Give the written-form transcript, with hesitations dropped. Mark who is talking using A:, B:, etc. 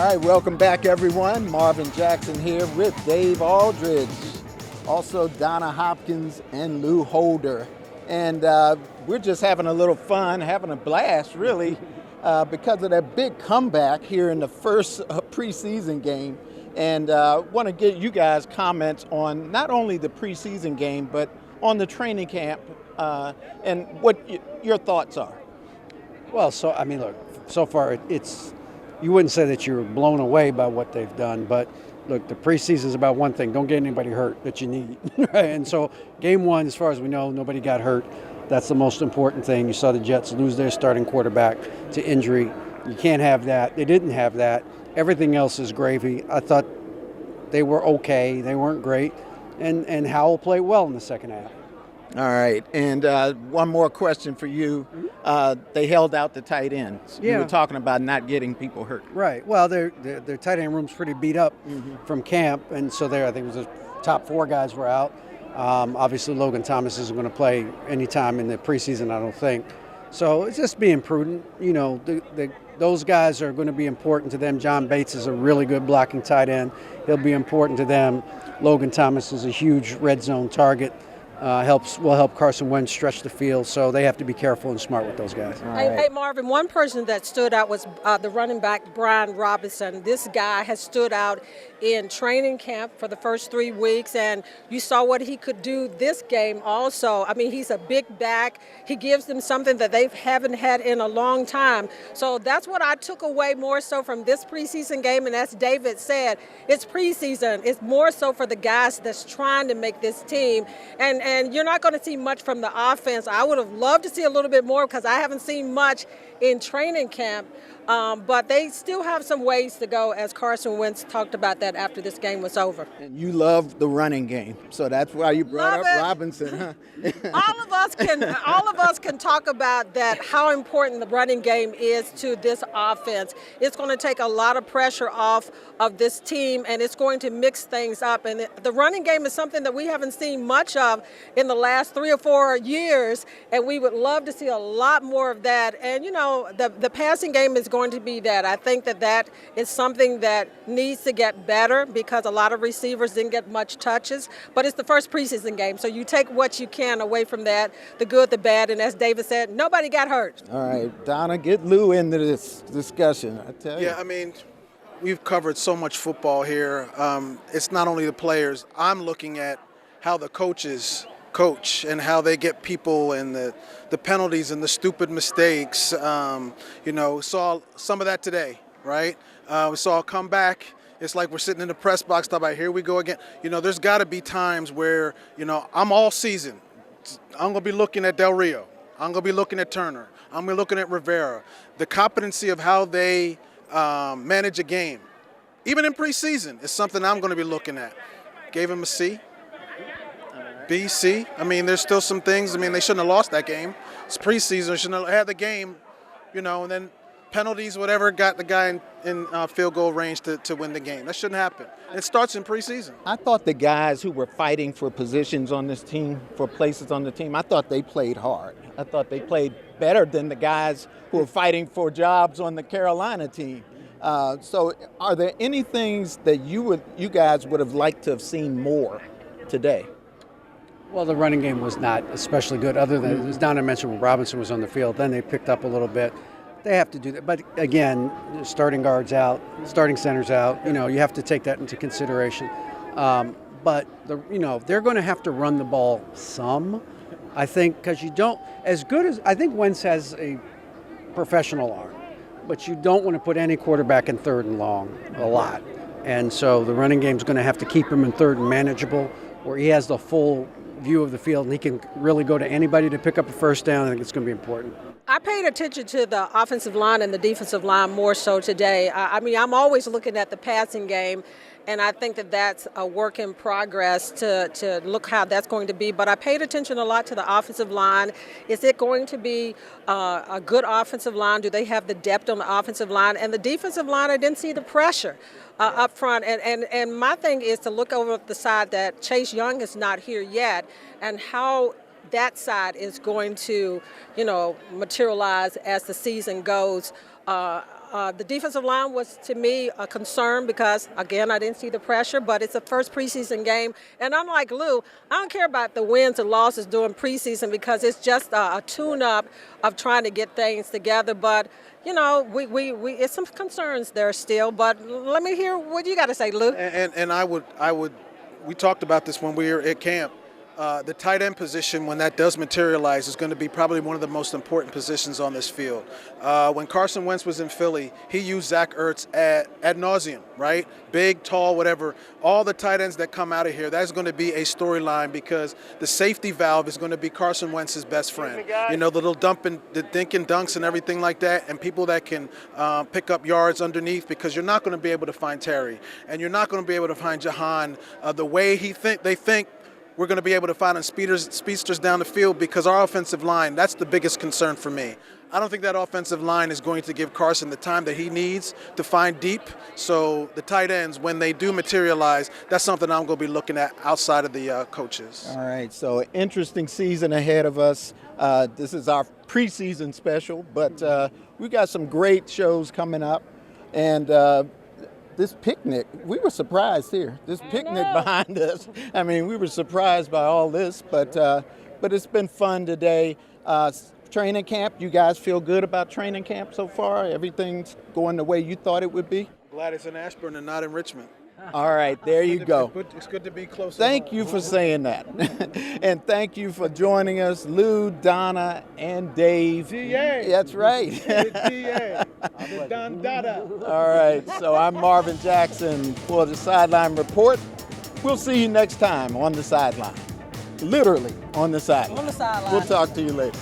A: right, welcome back, everyone. Marvin Jackson here with Dave Aldridge, also Donna Hopkins and Lou Holder. And we're just having a little fun, having a blast, really, because of that big comeback here in the first preseason game. And want to get you guys comments on not only the preseason game, but on the training camp and what your thoughts are.
B: Well, look, so far it's, you wouldn't say that you're blown away by what they've done, but look, the preseason is about one thing: don't get anybody hurt that you need. Right? And so game one, as far as we know, nobody got hurt. That's the most important thing. You saw the Jets lose their starting quarterback to injury. You can't have that. They didn't have that. Everything else is gravy. I thought they were okay. They weren't great. And Howell played well in the second half.
A: All right, and one more question for you. They held out the tight ends.
B: Yeah.
A: You were talking about not getting people hurt.
B: Right. Well, their tight end room's pretty beat up from camp, and so I think it was the top four guys were out. Obviously, Logan Thomas isn't going to play anytime in the preseason, I don't think. So it's just being prudent. You know, those guys are going to be important to them. John Bates is a really good blocking tight end. He'll be important to them. Logan Thomas is a huge red zone target. Will help Carson Wentz stretch the field, so they have to be careful and smart with those guys.
C: Hey, Marvin, one person that stood out was the running back, Brian Robinson. This guy has stood out in training camp for the first 3 weeks, and you saw what he could do this game also. I mean, he's a big back. He gives them something that they haven't had in a long time. So that's what I took away more so from this preseason game, and as David said, it's preseason. It's more so for the guys that's trying to make this team, and you're not going to see much from the offense. I would have loved to see a little bit more because I haven't seen much in training camp. But they still have some ways to go, as Carson Wentz talked about that after this game was over.
A: And you love the running game, so that's why you brought up Robinson, huh?
C: all of us can talk about that, how important the running game is to this offense. It's going to take a lot of pressure off of this team, and it's going to mix things up. And the running game is something that we haven't seen much of in the last 3 or 4 years, and we would love to see a lot more of that. And, you know, the passing game is going to be that. I think that is something that needs to get better because a lot of receivers didn't get much touches, but it's the first preseason game, so you take what you can away from that, the good, the bad, and as David said, nobody got hurt.
A: All right, Donna, get Lou into this discussion, I tell you.
D: Yeah, I mean, we've covered so much football here. It's not only the players. I'm looking at how the coaches coach and how they get people and the penalties and the stupid mistakes. Saw some of that today, right? We saw a comeback. It's like we're sitting in the press box talking about, here we go again. You know, there's got to be times where, I'm all season. I'm going to be looking at Del Rio. I'm going to be looking at Turner. I'm going to be looking at Rivera. The competency of how they manage a game, even in preseason, is something I'm going to be looking at. Gave him a C. B, C. I mean, there's still some things. I mean, they shouldn't have lost that game. It's preseason. They shouldn't have had the game, and then penalties, whatever, got the guy in field goal range to win the game. That shouldn't happen. It starts in preseason.
A: I thought the guys who were fighting for positions on this team, for places on the team, I thought they played hard. I thought they played better than the guys who were fighting for jobs on the Carolina team. So are there any things that you guys would have liked to have seen more today?
B: Well, the running game was not especially good, other than, as Donna mentioned, when Robinson was on the field. Then they picked up a little bit. They have to do that. But again, starting guards out, starting centers out, you have to take that into consideration. But they're going to have to run the ball some, I think, because I think Wentz has a professional arm, but you don't want to put any quarterback in third and long a lot. And so the running game's going to have to keep him in third and manageable, where he has the full view of the field and he can really go to anybody to pick up a first down. I think it's going to be important.
C: I paid attention to the offensive line and the defensive line more so today. I'm always looking at the passing game, and I think that that's a work in progress to look how that's going to be. But I paid attention a lot to the offensive line. Is it going to be a good offensive line? Do they have the depth on the offensive line? And the defensive line, I didn't see the pressure up front. And my thing is to look over the side that Chase Young is not here yet, and how that side is going to, materialize as the season goes. The defensive line was, to me, a concern because, again, I didn't see the pressure, but it's a first preseason game. And unlike Lou, I don't care about the wins and losses during preseason because it's just a tune-up of trying to get things together. But, it's some concerns there still. But let me hear what you got to say, Lou.
D: And I would, we talked about this when we were at camp. The tight end position, when that does materialize, is going to be probably one of the most important positions on this field. When Carson Wentz was in Philly, he used Zach Ertz ad nauseum, right? Big, tall, whatever. All the tight ends that come out of here, that's going to be a storyline because the safety valve is going to be Carson Wentz's best friend. The little the dink and dunks and everything like that, and people that can pick up yards underneath because you're not going to be able to find Terry, and you're not going to be able to find Jahan the way they think we're going to be able to find speedsters down the field because our offensive line, that's the biggest concern for me. I don't think that offensive line is going to give Carson the time that he needs to find deep. So the tight ends, when they do materialize, that's something I'm going to be looking at outside of the coaches.
A: All right, so interesting season ahead of us. This is our preseason special, but we got some great shows coming up. And this picnic, we were surprised here. This picnic behind us. I mean, we were surprised by all this, but it's been fun today. Training camp, you guys feel good about training camp so far? Everything's going the way you thought it would be?
D: Glad it's in Ashburn and not in Richmond.
A: All right, there you go.
D: It's good to be close.
A: Thank you for saying that. And thank you for joining us, Lou, Donna, and Dave.
D: DA.
A: That's right.
D: DA. Don Dada.
A: All right, so I'm Marvin Jackson for the Sideline Report. We'll see you next time on the sideline. Literally on the sideline.
C: On the sideline.
A: We'll talk to you later.